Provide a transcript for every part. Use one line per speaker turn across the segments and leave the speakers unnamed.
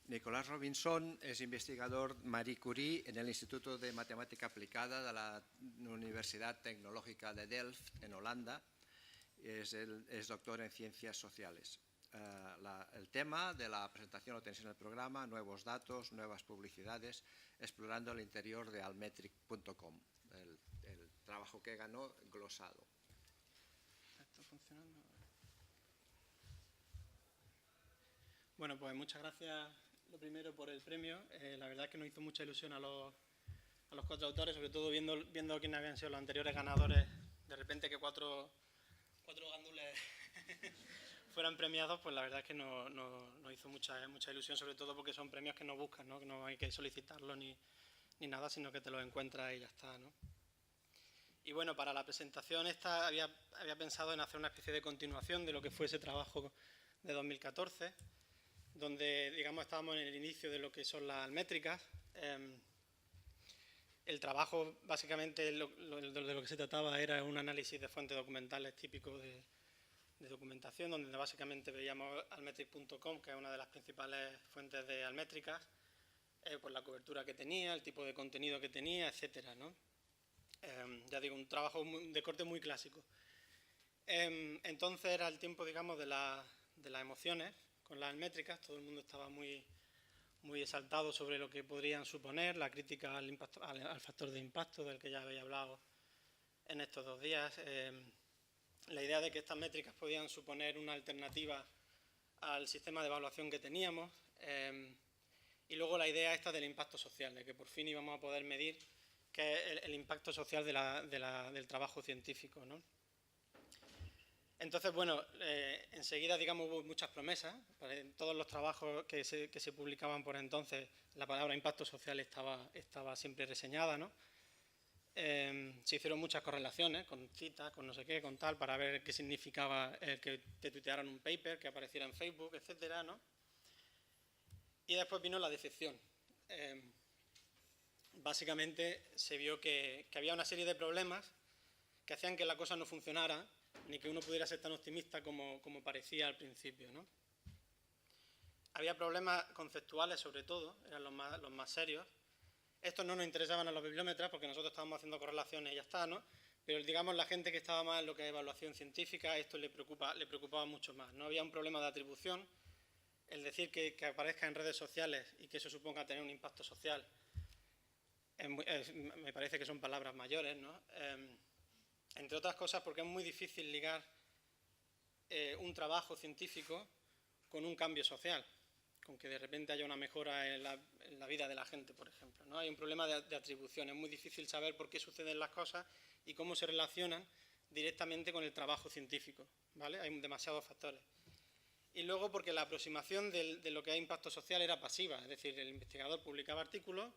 Nicolás Robinson es investigador Marie Curie en el Instituto de Matemática Aplicada de la Universidad Tecnológica de Delft, en Holanda. Es doctor en Ciencias Sociales. El tema de la presentación lo tenéis en el programa: nuevos datos, nuevas publicidades, explorando el interior de Altmetric.com. El trabajo que ganó glosado.
¿Está funcionando? Bueno, pues muchas gracias, lo primero, por el premio. La verdad es que nos hizo mucha ilusión a los 4 autores, sobre todo viendo quiénes habían sido los anteriores ganadores. De repente que cuatro gandules fueran premiados, pues la verdad es que nos hizo mucha ilusión, sobre todo porque son premios que no buscas, ¿no? Que no hay que solicitarlos ni nada, sino que te los encuentras y ya está, ¿no? Y bueno, para la presentación esta había pensado en hacer una especie de continuación de lo que fue ese trabajo de 2014, donde, digamos, estábamos en el inicio de lo que son las métricas. El trabajo, básicamente, de lo que se trataba era un análisis de fuentes documentales típico de documentación, donde básicamente veíamos Altmetric.com, que es una de las principales fuentes de Altmétricas, por la cobertura que tenía, el tipo de contenido que tenía, etcétera, ¿no? Ya digo, un trabajo de corte muy clásico. Entonces era el tiempo, digamos, de las emociones con las métricas. Todo el mundo estaba muy exaltado sobre lo que podrían suponer, la crítica al factor de impacto del que ya habéis hablado en estos 2 días, la idea de que estas métricas podían suponer una alternativa al sistema de evaluación que teníamos, y luego la idea esta del impacto social, de que por fin íbamos a poder medir qué es el impacto social del trabajo científico, ¿no? Entonces, bueno, enseguida, digamos, hubo muchas promesas. En todos los trabajos que se publicaban por entonces, la palabra impacto social estaba siempre reseñada, ¿no? Se hicieron muchas correlaciones con citas, con no sé qué, con tal, para ver qué significaba el que te tuitearan un paper, que apareciera en Facebook, etcétera, ¿no? Y después vino la decepción. Básicamente se vio que había una serie de problemas que hacían que la cosa no funcionara, ni que uno pudiera ser tan optimista como parecía al principio, ¿no? Había problemas conceptuales, sobre todo, eran los más serios. Estos no nos interesaban a los bibliómetras porque nosotros estábamos haciendo correlaciones y ya está, ¿no? Pero, digamos, la gente que estaba más en lo que es evaluación científica, esto le preocupaba mucho más. No había un problema de atribución, el decir que aparezca en redes sociales y que eso suponga tener un impacto social, me parece que son palabras mayores, ¿no? Entre otras cosas porque es muy difícil ligar un trabajo científico con un cambio social, con que de repente haya una mejora en la vida de la gente, por ejemplo, ¿no? Hay un problema de atribución, es muy difícil saber por qué suceden las cosas y cómo se relacionan directamente con el trabajo científico, ¿vale? Hay demasiados factores. Y luego porque la aproximación de lo que es impacto social era pasiva, es decir, el investigador publicaba artículos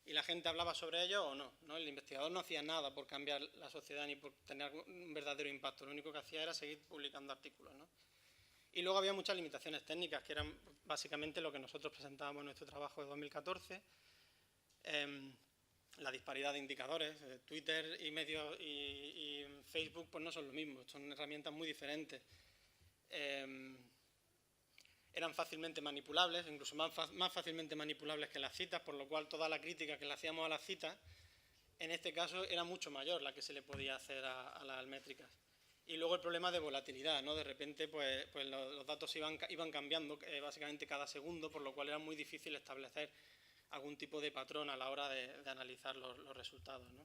y la gente hablaba sobre ellos o no, ¿no? El investigador no hacía nada por cambiar la sociedad ni por tener un verdadero impacto, lo único que hacía era seguir publicando artículos, ¿no? Y luego había muchas limitaciones técnicas, que eran básicamente lo que nosotros presentábamos en nuestro trabajo de 2014, la disparidad de indicadores. Twitter y medios y Facebook pues no son lo mismo, son herramientas muy diferentes. Eran fácilmente manipulables, incluso más fácilmente manipulables que las citas, por lo cual toda la crítica que le hacíamos a las citas, en este caso era mucho mayor la que se le podía hacer a las métricas. Y luego el problema de volatilidad, ¿no? De repente pues los datos iban cambiando básicamente cada segundo, por lo cual era muy difícil establecer algún tipo de patrón a la hora de analizar los resultados, ¿no?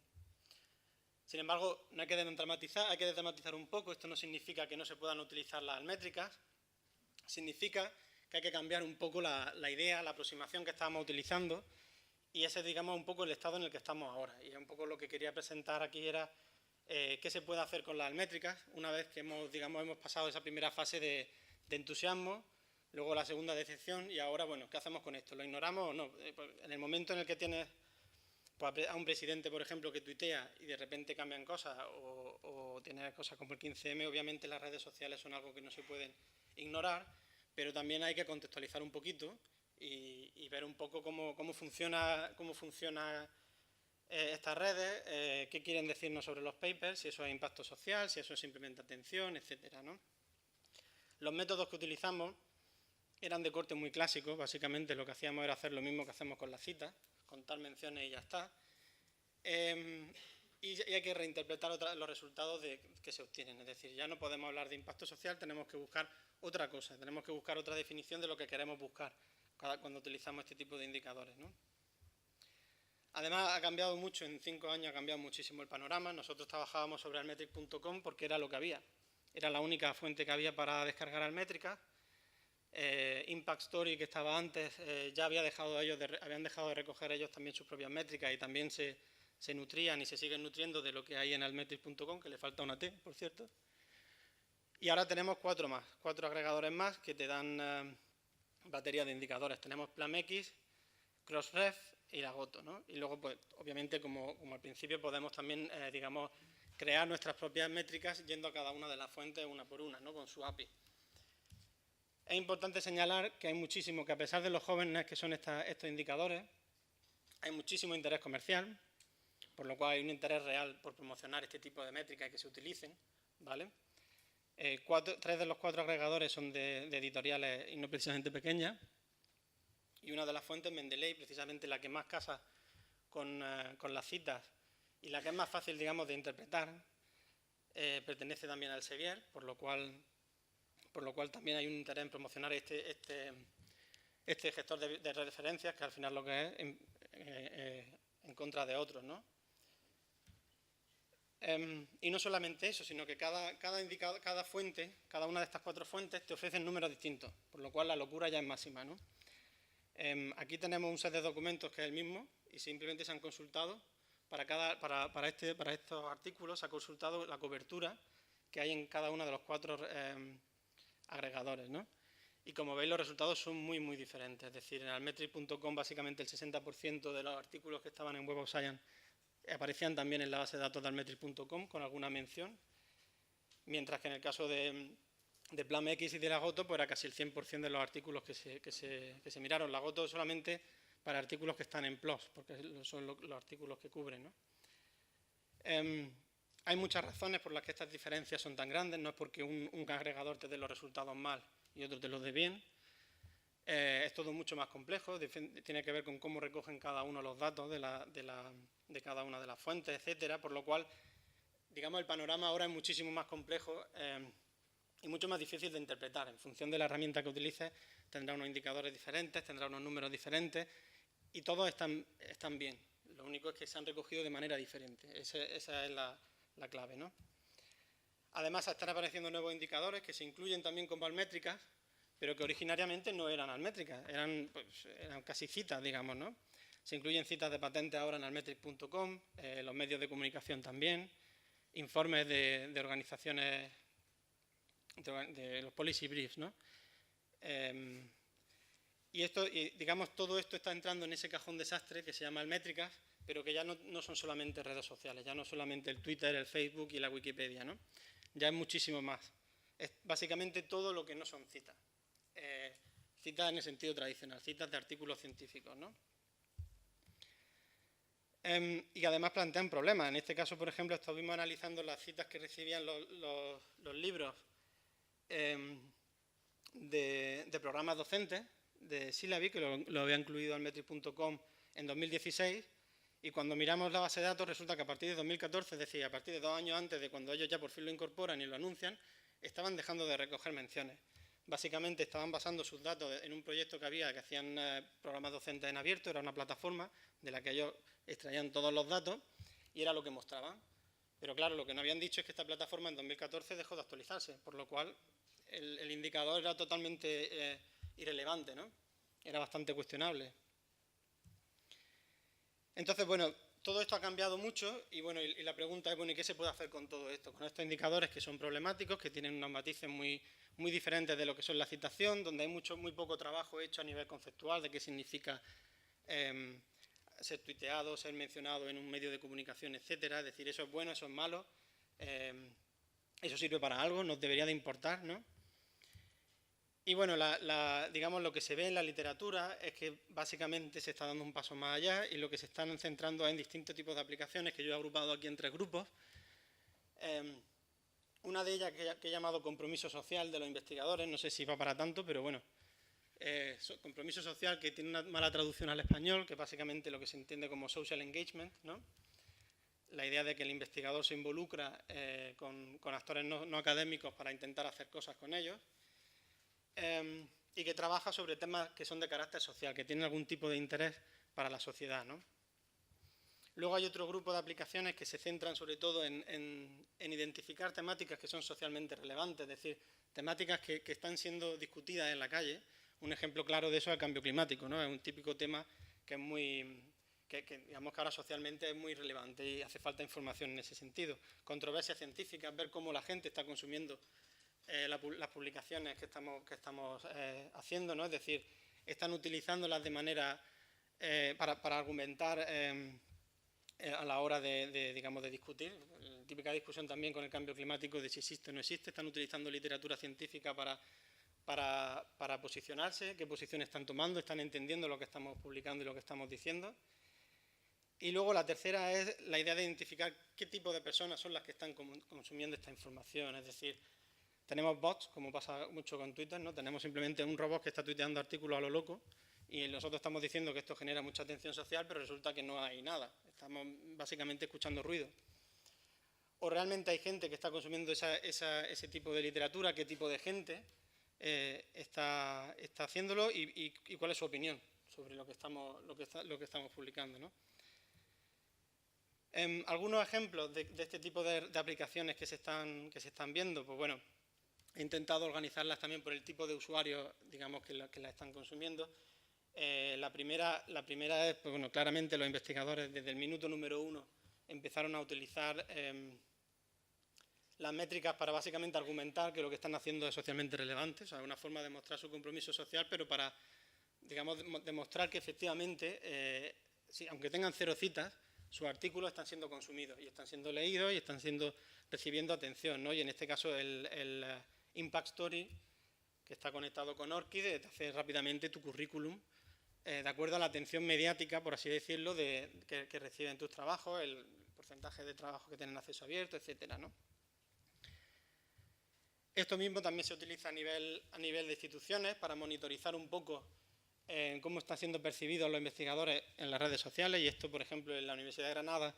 Sin embargo, no hay que desdramatizar, hay que desdramatizar un poco. Esto no significa que no se puedan utilizar las métricas, significa que hay que cambiar un poco la idea, la aproximación que estábamos utilizando, y ese es, digamos, un poco el estado en el que estamos ahora. Y un poco lo que quería presentar aquí era qué se puede hacer con las métricas una vez que hemos pasado esa primera fase de entusiasmo, luego la segunda decepción y ahora, bueno, ¿qué hacemos con esto? ¿Lo ignoramos o no? En el momento en el que tienes pues, a un presidente, por ejemplo, que tuitea y de repente cambian cosas o tienes cosas como el 15M, obviamente las redes sociales son algo que no se pueden ignorar, pero también hay que contextualizar un poquito y ver un poco cómo funciona estas redes, qué quieren decirnos sobre los papers, si eso es impacto social, si eso es simplemente atención, etcétera, ¿no? Los métodos que utilizamos eran de corte muy clásico. Básicamente lo que hacíamos era hacer lo mismo que hacemos con las citas, contar menciones y ya está. Y hay que reinterpretar los resultados que se obtienen. Es decir, ya no podemos hablar de impacto social, tenemos que buscar otra cosa, tenemos que buscar otra definición de lo que queremos buscar cuando utilizamos este tipo de indicadores, ¿no? Además, ha cambiado mucho, en 5 años ha cambiado muchísimo el panorama. Nosotros trabajábamos sobre altmetric.com porque era lo que había. Era la única fuente que había para descargar Altmétricas. Impact Story, que estaba antes, ya habían dejado de recoger ellos también sus propias métricas y también se nutrían y se siguen nutriendo de lo que hay en altmetric.com, que le falta una T, por cierto. Y ahora tenemos 4 agregadores más que te dan batería de indicadores. Tenemos PlamX, Crossref y Lagoto, ¿no? Y luego, pues, obviamente, como al principio, podemos también, digamos, crear nuestras propias métricas yendo a cada una de las fuentes una por una, ¿no? Con su API. Es importante señalar que hay muchísimo, que a pesar de los jóvenes que son estos indicadores, hay muchísimo interés comercial, por lo cual hay un interés real por promocionar este tipo de métricas y que se utilicen, ¿vale? 3 de los 4 agregadores son de editoriales y no precisamente pequeñas, y una de las fuentes, Mendeley, precisamente la que más casa con las citas y la que es más fácil, digamos, de interpretar, pertenece también al Elsevier, por lo cual también hay un interés en promocionar este gestor de referencias, que al final lo que es en contra de otros, ¿no? Y no solamente eso, sino que cada fuente, cada una de estas 4 fuentes te ofrecen números distintos, por lo cual la locura ya es máxima, ¿no? Aquí tenemos un set de documentos que es el mismo y simplemente se han consultado para estos artículos, se ha consultado la cobertura que hay en cada uno de los 4 agregadores, ¿no? Y como veis, los resultados son muy, muy diferentes. Es decir, en altmetric.com básicamente el 60% de los artículos que estaban en Web of Science aparecían también en la base de datos de altmetric.com con alguna mención, mientras que en el caso de PlamX y de Lagoto, pues era casi el 100% de los artículos que se miraron. Lagoto solamente para artículos que están en PLOS, porque son los artículos que cubren, ¿no? Hay muchas razones por las que estas diferencias son tan grandes. No es porque un agregador te dé los resultados mal y otro te los dé bien. Es todo mucho más complejo. Tiene que ver con cómo recogen cada uno los datos de cada una de las fuentes, etcétera. Por lo cual, digamos, el panorama ahora es muchísimo más complejo y mucho más difícil de interpretar. En función de la herramienta que utilices, tendrá unos indicadores diferentes, tendrá unos números diferentes y todos están bien. Lo único es que se han recogido de manera diferente. Esa es la clave, ¿no? Además, están apareciendo nuevos indicadores que se incluyen también como altmétricas, pero que originariamente no eran altmétricas, eran casi citas, digamos, ¿no? Se incluyen citas de patentes ahora en altmetric.com, los medios de comunicación también, informes de organizaciones, de los policy briefs, ¿no? Y digamos, todo esto está entrando en ese cajón desastre que se llama altmétricas, pero que ya no son solamente redes sociales, ya no solamente el Twitter, el Facebook y la Wikipedia, ¿no? Ya es muchísimo más. Es básicamente todo lo que no son citas. Citas en el sentido tradicional, citas de artículos científicos, ¿no? Y además plantean problemas. En este caso, por ejemplo, estuvimos analizando las citas que recibían los libros de programas docentes de Syllabi, que lo había incluido altmetric.com en 2016, y cuando miramos la base de datos resulta que a partir de 2014, es decir, a partir de 2 años antes de cuando ellos ya por fin lo incorporan y lo anuncian, estaban dejando de recoger menciones. Básicamente estaban basando sus datos en un proyecto que había, que hacían programas docentes en abierto, era una plataforma de la que ellos extraían todos los datos y era lo que mostraban. Pero claro, lo que no habían dicho es que esta plataforma en 2014 dejó de actualizarse, por lo cual el indicador era totalmente irrelevante, ¿no? Era bastante cuestionable. Entonces, bueno, todo esto ha cambiado mucho y, bueno, y la pregunta es, bueno, ¿y qué se puede hacer con todo esto? Con estos indicadores que son problemáticos, que tienen unos matices muy diferentes de lo que son la citación, donde hay muy poco trabajo hecho a nivel conceptual de qué significa ser tuiteado, ser mencionado en un medio de comunicación, etcétera. Es decir, eso es bueno, eso es malo, eso sirve para algo, nos debería de importar, ¿no? Y bueno, digamos, lo que se ve en la literatura es que básicamente se está dando un paso más allá y lo que se están centrando es en distintos tipos de aplicaciones que yo he agrupado aquí en 3 grupos. Una de ellas que he llamado compromiso social de los investigadores, no sé si va para tanto, pero bueno, compromiso social, que tiene una mala traducción al español, que es básicamente lo que se entiende como social engagement, ¿no? La idea de que el investigador se involucra con actores no académicos para intentar hacer cosas con ellos, y que trabaja sobre temas que son de carácter social, que tienen algún tipo de interés para la sociedad, ¿no? Luego hay otro grupo de aplicaciones que se centran sobre todo en identificar temáticas que son socialmente relevantes, es decir, temáticas que están siendo discutidas en la calle. Un ejemplo claro de eso es el cambio climático, ¿no? Es un típico tema que es digamos que ahora socialmente es muy relevante y hace falta información en ese sentido. Controversias científicas, ver cómo la gente está consumiendo las publicaciones que estamos haciendo, ¿no? Es decir, están utilizándolas de manera para argumentar a la hora digamos, de discutir. La típica discusión también con el cambio climático de si existe o no existe. Están utilizando literatura científica para posicionarse, qué posición están tomando, están entendiendo lo que estamos publicando y lo que estamos diciendo. Y luego la tercera es la idea de identificar qué tipo de personas son las que están consumiendo esta información. Es decir, tenemos bots, como pasa mucho con Twitter, ¿no? Tenemos simplemente un robot que está tuiteando artículos a lo loco y nosotros estamos diciendo que esto genera mucha atención social, pero resulta que no hay nada. Estamos básicamente escuchando ruido. O realmente hay gente que está consumiendo ese tipo de literatura, qué tipo de gente está haciéndolo y cuál es su opinión sobre lo que estamos publicando, ¿no? Algunos ejemplos de este tipo de aplicaciones que se están viendo, pues bueno, he intentado organizarlas también por el tipo de usuarios, digamos, que la están consumiendo. La primera es, pues bueno, claramente los investigadores desde el minuto número 1 empezaron a utilizar las métricas para básicamente argumentar que lo que están haciendo es socialmente relevante, o sea, una forma de mostrar su compromiso social, pero para, digamos, demostrar que efectivamente, sí, aunque tengan 0 citas, sus artículos están siendo consumidos y están siendo leídos y están recibiendo atención, ¿no? Y en este caso el Impact Story, que está conectado con ORCID, te hace rápidamente tu currículum de acuerdo a la atención mediática, por así decirlo, que reciben tus trabajos, el porcentaje de trabajo que tienen acceso abierto, etcétera, ¿no? Esto mismo también se utiliza a nivel de instituciones para monitorizar un poco cómo están siendo percibidos los investigadores en las redes sociales. Y esto, por ejemplo, en la Universidad de Granada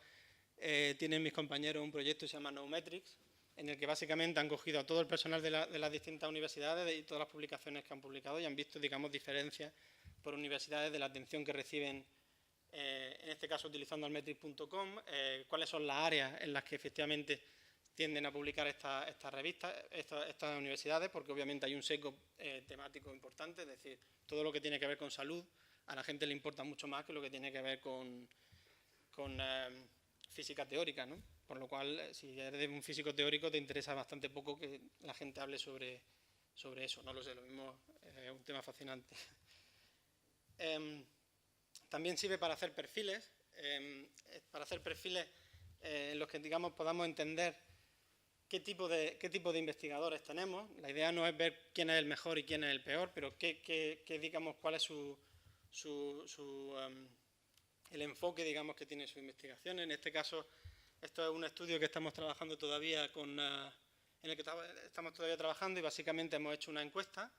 tienen mis compañeros un proyecto que se llama NoMetrics, en el que básicamente han cogido a todo el personal de las distintas universidades y todas las publicaciones que han publicado y han visto, digamos, diferencias por universidades de la atención que reciben, en este caso utilizando almetrics.com, cuáles son las áreas en las que efectivamente tienden a publicar estas revistas, estas universidades, porque obviamente hay un seco temático importante, es decir, todo lo que tiene que ver con salud a la gente le importa mucho más que lo que tiene que ver con física teórica, ¿no? Por lo cual, si eres un físico teórico, te interesa bastante poco que la gente hable sobre eso. No lo sé, lo mismo es un tema fascinante. También sirve para hacer perfiles, en los que, digamos, podamos entender qué tipo de investigadores tenemos. La idea no es ver quién es el mejor y quién es el peor, pero digamos, cuál es el enfoque, digamos, que tiene su investigación. En este caso, esto es un estudio que estamos trabajando todavía en el que estamos todavía trabajando y básicamente hemos hecho una encuesta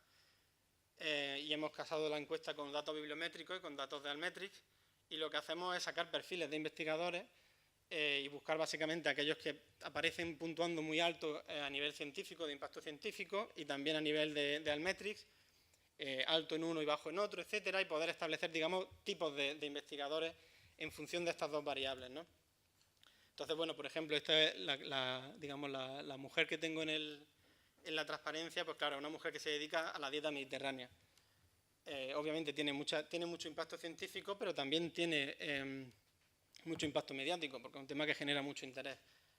y hemos casado la encuesta con datos bibliométricos y con datos de Almetrics, y lo que hacemos es sacar perfiles de investigadores y buscar básicamente aquellos que aparecen puntuando muy alto a nivel científico, de impacto científico, y también a nivel de Almetrics, alto en uno y bajo en otro, etcétera, y poder establecer, digamos, tipos de investigadores en función de estas dos variables, ¿no? Entonces, bueno, por ejemplo, esta es la mujer que tengo en la transparencia, pues claro, una mujer que se dedica a la dieta mediterránea. Obviamente tiene mucho impacto científico, pero también tiene mucho impacto mediático, porque es un tema que genera mucho interés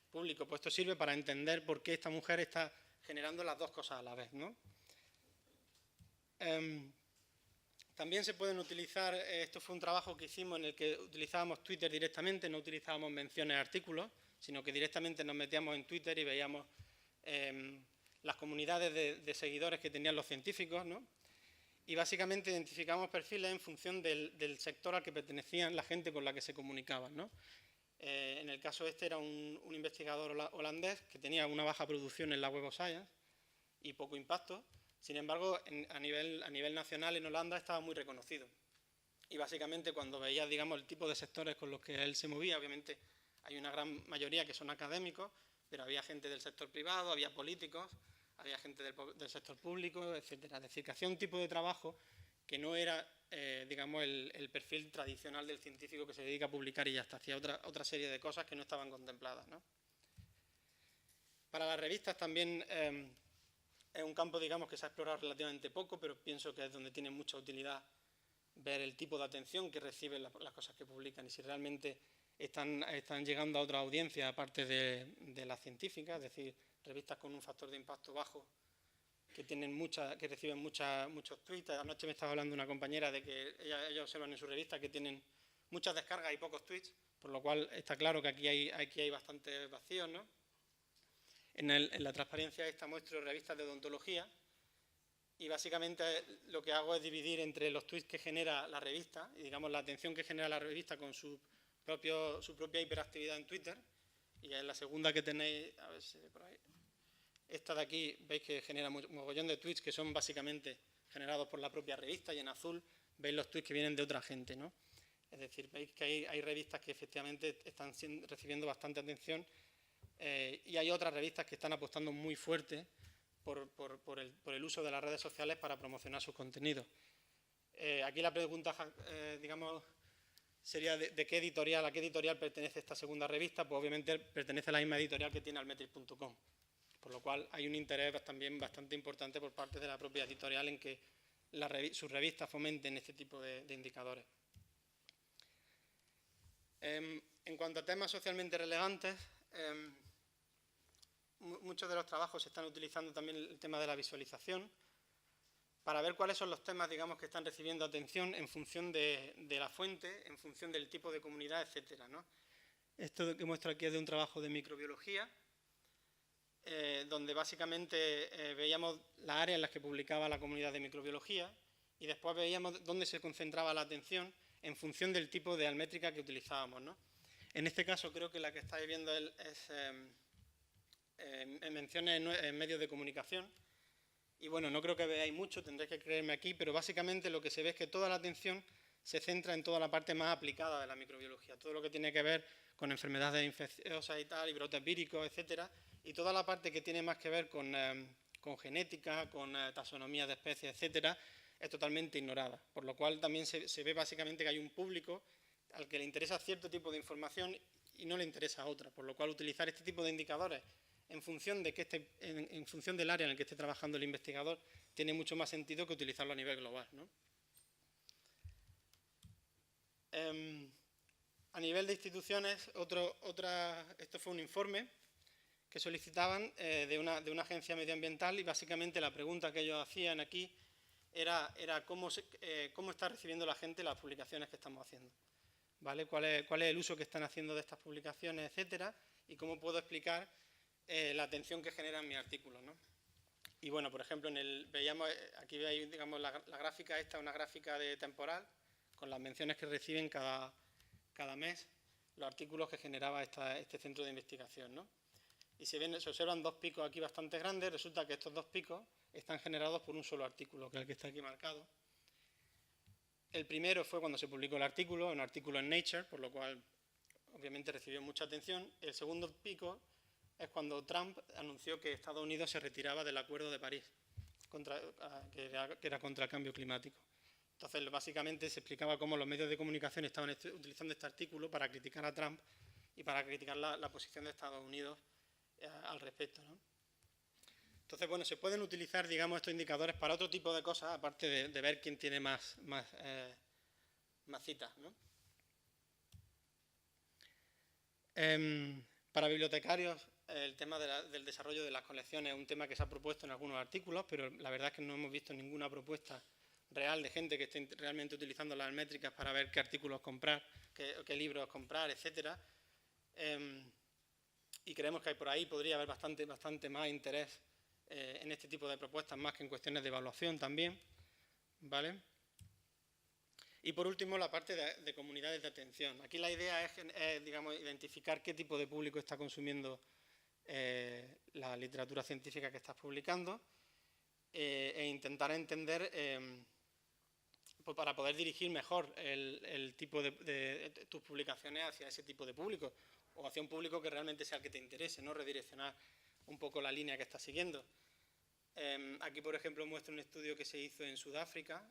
público. Pues esto sirve para entender por qué esta mujer está generando las dos cosas a la vez, ¿no? También se pueden utilizar, esto fue un trabajo que hicimos en el que utilizábamos Twitter directamente, no utilizábamos menciones a artículos, sino que directamente nos metíamos en Twitter y veíamos las comunidades de seguidores que tenían los científicos, ¿no? Y básicamente identificamos perfiles en función del sector al que pertenecían la gente con la que se comunicaban, ¿no? En el caso este era un investigador holandés que tenía una baja producción en la Web of Science y poco impacto, Sin embargo, a nivel nacional en Holanda estaba muy reconocido. Y básicamente cuando veías, digamos, el tipo de sectores con los que él se movía, obviamente hay una gran mayoría que son académicos, pero había gente del sector privado, había políticos, había gente del sector público, etcétera. Es decir, que hacía un tipo de trabajo que no era, digamos, el perfil tradicional del científico que se dedica a publicar y ya está. Hacía otra serie de cosas que no estaban contempladas, ¿no? Para las revistas también es un campo, digamos, que se ha explorado relativamente poco, pero pienso que es donde tiene mucha utilidad ver el tipo de atención que reciben las cosas que publican y si realmente están llegando a otra audiencia aparte de las científicas, es decir, revistas con un factor de impacto bajo que reciben muchos tweets. Anoche me estaba hablando una compañera de que ellos observan en su revista que tienen muchas descargas y pocos tweets, por lo cual está claro que aquí hay bastantes vacíos, ¿no? En la transparencia esta muestro revistas de odontología y básicamente lo que hago es dividir entre los tweets que genera la revista y digamos la atención que genera la revista con su propia hiperactividad en Twitter, y es la segunda que tenéis, a ver si por ahí. Esta de aquí veis que genera un mogollón de tweets que son básicamente generados por la propia revista, y en azul veis los tweets que vienen de otra gente, ¿no? Es decir, veis que hay revistas que efectivamente están recibiendo bastante atención y hay otras revistas que están apostando muy fuerte por el uso de las redes sociales para promocionar sus contenidos. Aquí la pregunta, digamos, sería a qué editorial pertenece esta segunda revista. Pues obviamente pertenece a la misma editorial que tiene Altmetric.com, por lo cual hay un interés también bastante importante por parte de la propia editorial en que sus revistas fomenten este tipo de indicadores. En cuanto a temas socialmente relevantes, muchos de los trabajos están utilizando también el tema de la visualización para ver cuáles son los temas, digamos, que están recibiendo atención en función de la fuente, en función del tipo de comunidad, etcétera, ¿no? Esto que muestro aquí es de un trabajo de microbiología, donde básicamente veíamos las áreas en las que publicaba la comunidad de microbiología y después veíamos dónde se concentraba la atención en función del tipo de Altmétrica que utilizábamos, ¿no? En este caso creo que la que estáis viendo es menciones en medios de comunicación. Y bueno, no creo que veáis mucho, tendréis que creerme aquí, pero básicamente lo que se ve es que toda la atención se centra en toda la parte más aplicada de la microbiología, todo lo que tiene que ver con enfermedades infecciosas y tal, y brotes víricos, etcétera, y toda la parte que tiene más que ver con genética, con taxonomía de especies, etcétera, es totalmente ignorada, por lo cual también se ve básicamente que hay un público al que le interesa cierto tipo de información y no le interesa otra, por lo cual utilizar este tipo de indicadores en función del área en el que esté trabajando el investigador tiene mucho más sentido que utilizarlo a nivel global, ¿no? A nivel de instituciones, esto fue un informe que solicitaban de una agencia medioambiental, y básicamente la pregunta que ellos hacían aquí era cómo está recibiendo la gente las publicaciones que estamos haciendo, ¿vale? ¿Cuál es el uso que están haciendo de estas publicaciones, etcétera? Y cómo puedo explicar la atención que generan mis artículos, ¿no? Y bueno, por ejemplo, veíamos, aquí veis, digamos, la gráfica esta, una gráfica de temporal, con las menciones que reciben cada mes los artículos que generaba este centro de investigación, ¿no? Y se observan dos picos aquí bastante grandes. Resulta que estos dos picos están generados por un solo artículo, que es el que está aquí marcado. El primero fue cuando se publicó el artículo, un artículo en Nature, por lo cual obviamente recibió mucha atención. El segundo pico es cuando Trump anunció que Estados Unidos se retiraba del Acuerdo de París, que era contra el cambio climático. Entonces, básicamente se explicaba cómo los medios de comunicación estaban utilizando este artículo para criticar a Trump y para criticar la posición de Estados Unidos al respecto, ¿no? Entonces, bueno, se pueden utilizar, digamos, estos indicadores para otro tipo de cosas, aparte de ver quién tiene más citas, ¿no? Para bibliotecarios, el tema del desarrollo de las colecciones es un tema que se ha propuesto en algunos artículos, pero la verdad es que no hemos visto ninguna propuesta real de gente que esté realmente utilizando las métricas para ver qué artículos comprar, qué libros comprar, etcétera. Y creemos que por ahí podría haber bastante más interés en este tipo de propuestas, más que en cuestiones de evaluación también, ¿vale? Y por último, la parte de comunidades de atención. Aquí la idea es, digamos, identificar qué tipo de público está consumiendo la literatura científica que estás publicando e intentar entender, pues para poder dirigir mejor el tipo de tus publicaciones hacia ese tipo de público, o hacia un público que realmente sea el que te interese, ¿no? Redireccionar un poco la línea que estás siguiendo. Aquí, por ejemplo, muestro un estudio que se hizo en Sudáfrica,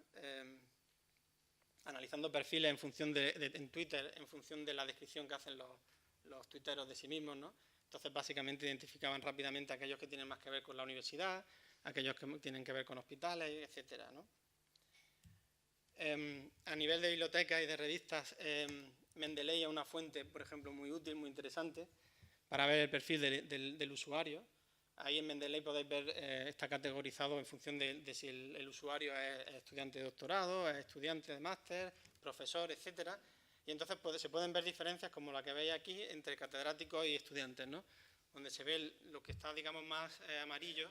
analizando perfiles en función en Twitter, en función de la descripción que hacen los tuiteros de sí mismos, ¿no? Entonces, básicamente, identificaban rápidamente a aquellos que tienen más que ver con la universidad, aquellos que tienen que ver con hospitales, etcétera, ¿no? A nivel de bibliotecas y de revistas, Mendeley es una fuente, por ejemplo, muy útil, muy interesante, para ver el perfil del usuario. Ahí en Mendeley podéis ver, está categorizado en función de si el usuario es estudiante de doctorado, es estudiante de máster, profesor, etcétera. Y entonces se pueden ver diferencias como la que veis aquí entre catedráticos y estudiantes, ¿no? Donde se ve lo que está, digamos, más amarillo,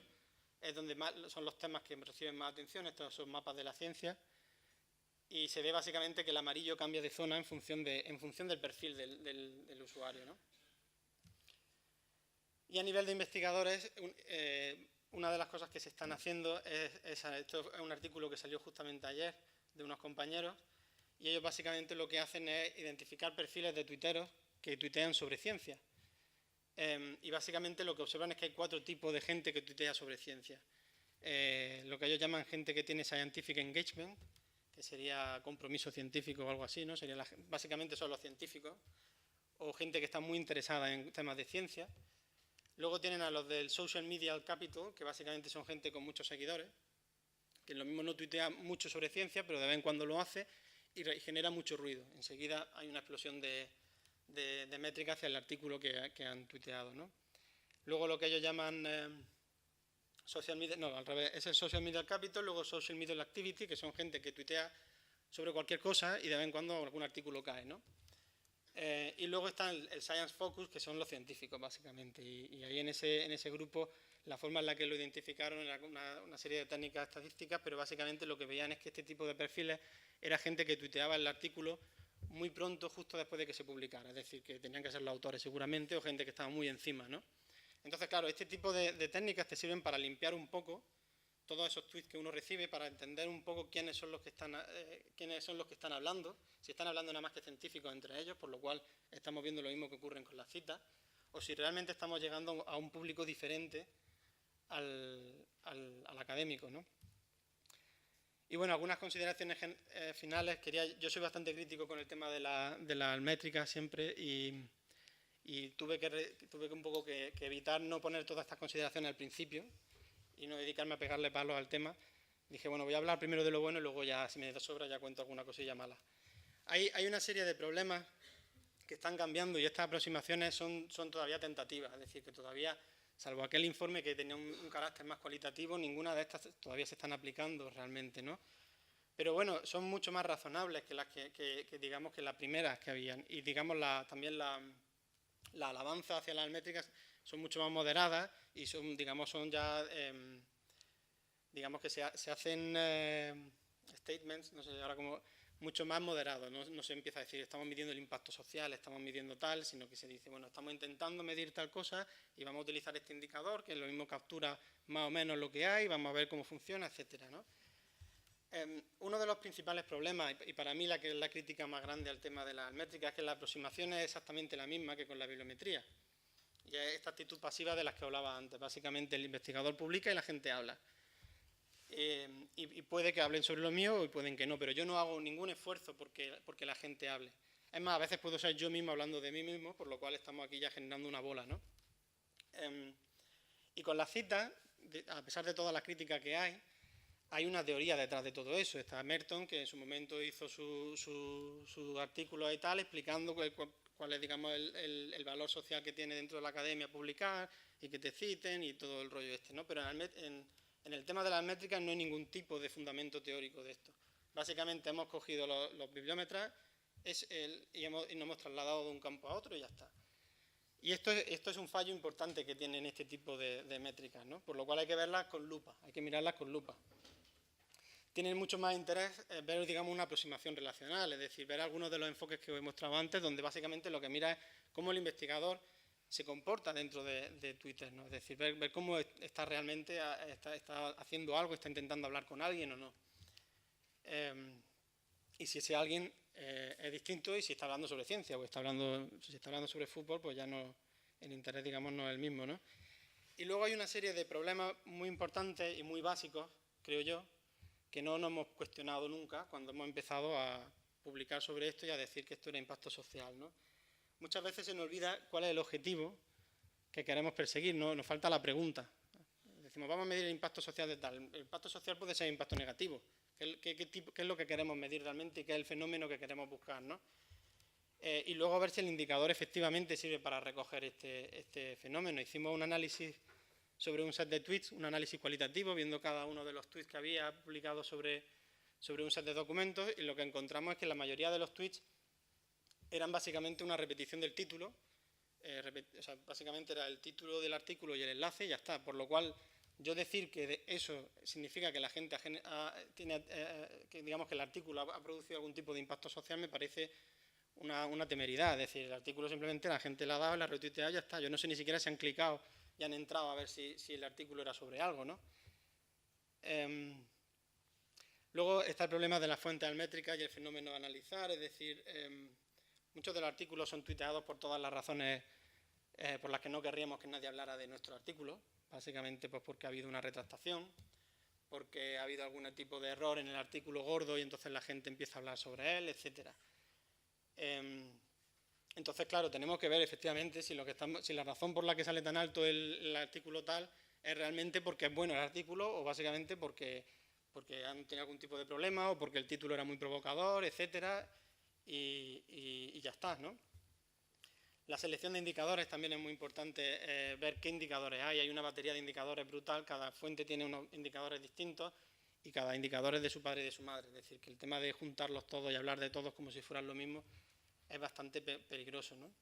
es donde más son los temas que reciben más atención. Estos son mapas de la ciencia. Y se ve básicamente que el amarillo cambia de zona en función del perfil del usuario, ¿no? Y a nivel de investigadores, una de las cosas que se están haciendo esto es un artículo que salió justamente ayer de unos compañeros, y ellos básicamente lo que hacen es identificar perfiles de tuiteros que tuitean sobre ciencia. Y básicamente lo que observan es que hay 4 tipos de gente que tuitea sobre ciencia. Lo que ellos llaman gente que tiene scientific engagement, que sería compromiso científico o algo así, ¿no? Básicamente son los científicos, o gente que está muy interesada en temas de ciencia. Luego tienen a los del social media capital, que básicamente son gente con muchos seguidores, que lo mismo no tuitea mucho sobre ciencia, pero de vez en cuando lo hace y genera mucho ruido. Enseguida hay una explosión de métrica hacia el artículo que han tuiteado, ¿no? Luego lo que ellos llaman social media, no, al revés, es el social media capital, luego social media activity, que son gente que tuitea sobre cualquier cosa y de vez en cuando algún artículo cae, ¿no? Y luego está el science focus, que son los científicos, básicamente. Y ahí en ese grupo, la forma en la que lo identificaron era una serie de técnicas estadísticas, pero básicamente lo que veían es que este tipo de perfiles era gente que tuiteaba el artículo muy pronto, justo después de que se publicara. Es decir, que tenían que ser los autores seguramente, o gente que estaba muy encima, ¿no? Entonces, claro, este tipo de técnicas te sirven para limpiar un poco todos esos tweets que uno recibe, para entender un poco quiénes son los que están hablando, si están hablando nada más que científicos entre ellos, por lo cual estamos viendo lo mismo que ocurre con las citas, o si realmente estamos llegando a un público diferente al académico, ¿no? Y bueno, algunas consideraciones finales. Yo soy bastante crítico con el tema de la métrica siempre, y tuve un poco que evitar no poner todas estas consideraciones al principio y no dedicarme a pegarle palos al tema. Dije, bueno, voy a hablar primero de lo bueno y luego ya, si me da sobra, ya cuento alguna cosilla mala. Hay una serie de problemas que están cambiando y estas aproximaciones son todavía tentativas, es decir, que todavía, salvo aquel informe que tenía un carácter más cualitativo, ninguna de estas todavía se están aplicando realmente, ¿no? Pero bueno, son mucho más razonables que las que digamos que las primeras que habían, y digamos también la alabanza hacia las métricas son mucho más moderadas y son ya, digamos que se hacen statements, no sé ahora cómo, mucho más moderados. No se empieza a decir estamos midiendo el impacto social, estamos midiendo tal, sino que se dice, bueno, estamos intentando medir tal cosa y vamos a utilizar este indicador, que es lo mismo captura más o menos lo que hay, vamos a ver cómo funciona, etcétera, ¿no? Uno de los principales problemas, y para mí la crítica más grande al tema de las métricas, es que la aproximación es exactamente la misma que con la bibliometría. Y es esta actitud pasiva de las que hablaba antes. Básicamente el investigador publica y la gente habla. Y puede que hablen sobre lo mío y pueden que no, pero yo no hago ningún esfuerzo porque la gente hable. Es más, a veces puedo ser yo mismo hablando de mí mismo, por lo cual estamos aquí ya generando una bola, ¿no? Y con las citas, a pesar de todas las críticas que hay una teoría detrás de todo eso. Está Merton, que en su momento hizo su artículo y tal, explicando cuál es, digamos, el valor social que tiene dentro de la academia publicar y que te citen y todo el rollo este, ¿no? Pero en el tema de las métricas no hay ningún tipo de fundamento teórico de esto. Básicamente hemos cogido los bibliómetros y nos hemos trasladado de un campo a otro y ya está. Y esto es un fallo importante que tienen este tipo de métricas, ¿no? Por lo cual hay que verlas con lupa, hay que mirarlas con lupa. Tienen mucho más interés ver, digamos, una aproximación relacional, es decir, ver algunos de los enfoques que os he mostrado antes, donde básicamente lo que mira es cómo el investigador se comporta dentro de Twitter, ¿no? Es decir, ver cómo está realmente, está haciendo algo, está intentando hablar con alguien o no. Y si ese alguien es distinto, y si está hablando sobre ciencia o si está hablando sobre fútbol, pues ya no, el interés, digamos, no es el mismo, ¿no? Y luego hay una serie de problemas muy importantes y muy básicos, creo yo, que no nos hemos cuestionado nunca cuando hemos empezado a publicar sobre esto y a decir que esto era impacto social, ¿no? Muchas veces se nos olvida cuál es el objetivo que queremos perseguir, ¿no? Nos falta la pregunta. Decimos, vamos a medir el impacto social de tal. El impacto social puede ser impacto negativo. ¿Qué es lo que queremos medir realmente y qué es el fenómeno que queremos buscar, ¿no? Y luego ver si el indicador efectivamente sirve para recoger este fenómeno. Hicimos un análisis sobre un set de tweets, un análisis cualitativo, viendo cada uno de los tweets que había publicado sobre un set de documentos, y lo que encontramos es que la mayoría de los tweets eran básicamente una repetición del título, o sea, básicamente era el título del artículo y el enlace y ya está, por lo cual yo decir que eso significa que la gente que digamos que el artículo ha producido algún tipo de impacto social me parece una temeridad. Es decir, el artículo simplemente la gente le ha dado, la ha retuiteado y ya está. Yo no sé ni siquiera si han clicado y han entrado a ver si el artículo era sobre algo, ¿no? Luego está el problema de las fuentes almétricas y el fenómeno a analizar, es decir, muchos de los artículos son tuiteados por todas las razones por las que no querríamos que nadie hablara de nuestro artículo, básicamente pues porque ha habido una retractación, porque ha habido algún tipo de error en el artículo gordo y entonces la gente empieza a hablar sobre él, etcétera. Entonces, claro, tenemos que ver efectivamente si la razón por la que sale tan alto el artículo tal es realmente porque es bueno el artículo o básicamente porque han tenido algún tipo de problema o porque el título era muy provocador, etcétera, y ya está, ¿no? La selección de indicadores también es muy importante, ver qué indicadores hay. Hay una batería de indicadores brutal, cada fuente tiene unos indicadores distintos y cada indicador es de su padre y de su madre. Es decir, que el tema de juntarlos todos y hablar de todos como si fueran lo mismo es bastante peligroso, ¿no?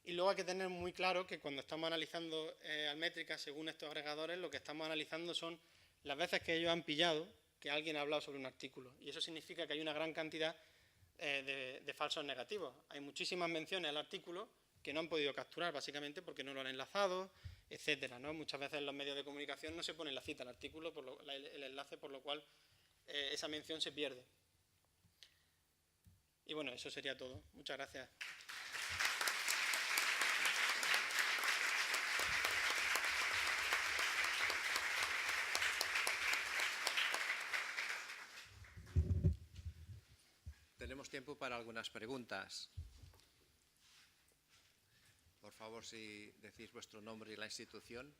Y luego hay que tener muy claro que cuando estamos analizando almétricas según estos agregadores, lo que estamos analizando son las veces que ellos han pillado que alguien ha hablado sobre un artículo. Y eso significa que hay una gran cantidad de falsos negativos. Hay muchísimas menciones al artículo que no han podido capturar, básicamente porque no lo han enlazado, etcétera, ¿no? Muchas veces en los medios de comunicación no se pone la cita al artículo, el enlace, por lo cual esa mención se pierde. Y bueno, eso sería todo. Muchas gracias.
Tenemos tiempo para algunas preguntas. Por favor, si decís vuestro nombre y la institución.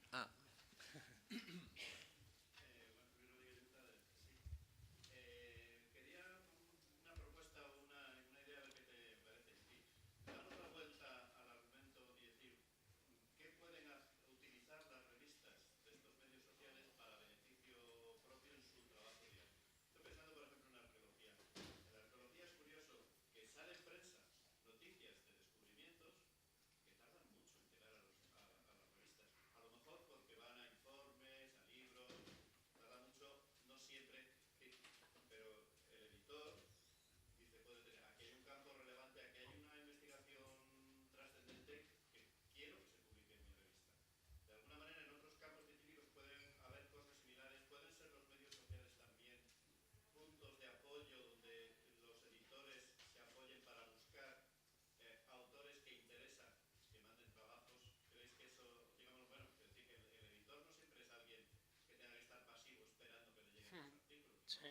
Sí.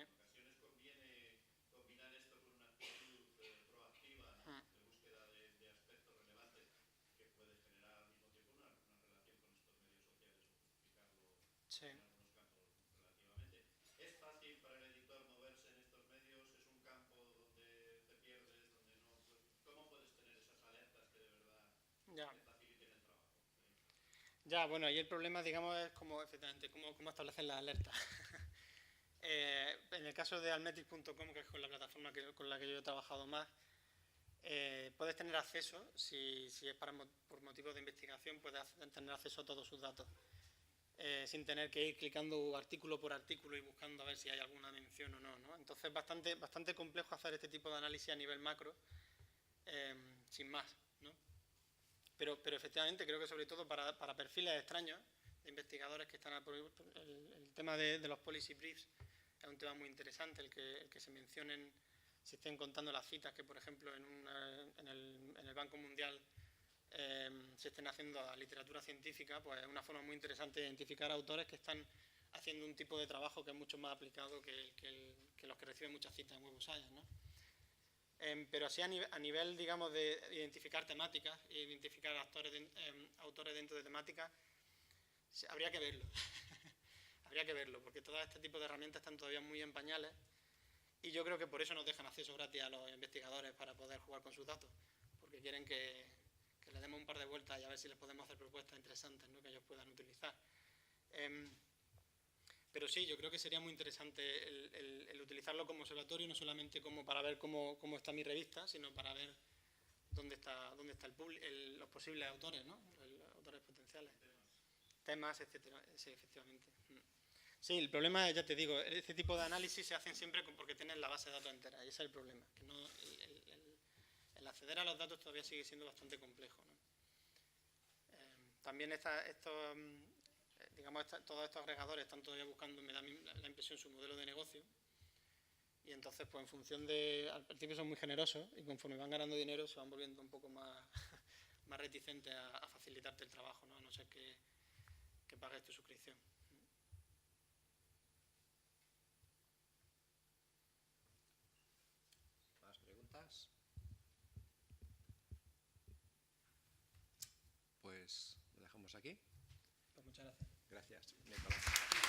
Sí.
¿Es fácil para el editor moverse en estos medios? ¿Es un campo donde te pierdes, donde no? ¿Cómo puedes tener esas alertas que de verdad te faciliten el trabajo?
Ya, bueno, ahí el problema, digamos, es cómo establecen las alertas. En el caso de almetric.com, que es con la plataforma con la que yo he trabajado más, puedes tener acceso, si es por motivos de investigación, puedes tener acceso a todos sus datos, sin tener que ir clicando artículo por artículo y buscando a ver si hay alguna mención o no, ¿no? Entonces es bastante complejo hacer este tipo de análisis a nivel macro, sin más, ¿no? Pero efectivamente creo que sobre todo para perfiles extraños de investigadores que están el tema de los policy briefs es un tema muy interesante, el que se mencionen, se estén contando las citas que, por ejemplo, en el Banco Mundial se estén haciendo a literatura científica, pues es una forma muy interesante de identificar autores que están haciendo un tipo de trabajo que es mucho más aplicado que los que reciben muchas citas en Web of Science, ¿no? Pero así a nivel, digamos, de identificar temáticas e identificar autores dentro de temáticas, habría que verlo. Habría que verlo, porque todo este tipo de herramientas están todavía muy en pañales y yo creo que por eso nos dejan acceso gratis a los investigadores para poder jugar con sus datos, porque quieren que les demos un par de vueltas y a ver si les podemos hacer propuestas interesantes, ¿no?, que ellos puedan utilizar. Pero sí, yo creo que sería muy interesante el utilizarlo como observatorio, no solamente como para ver cómo está mi revista, sino para ver dónde está los posibles autores, ¿no?, los autores potenciales. Temas, etcétera. Sí, efectivamente. Sí, el problema es, ya te digo, este tipo de análisis se hacen siempre porque tienen la base de datos entera, y ese es el problema, que no, el acceder a los datos todavía sigue siendo bastante complejo, ¿no? También todos estos agregadores están todavía buscando, me da la impresión, su modelo de negocio, y entonces, pues en función de, al principio son muy generosos, y conforme van ganando dinero se van volviendo un poco más reticentes a facilitarte el trabajo, ¿no?, a no ser que pagues tu suscripción.
¿Más preguntas? Pues lo dejamos aquí.
Pues muchas gracias.
Gracias, Nicolás.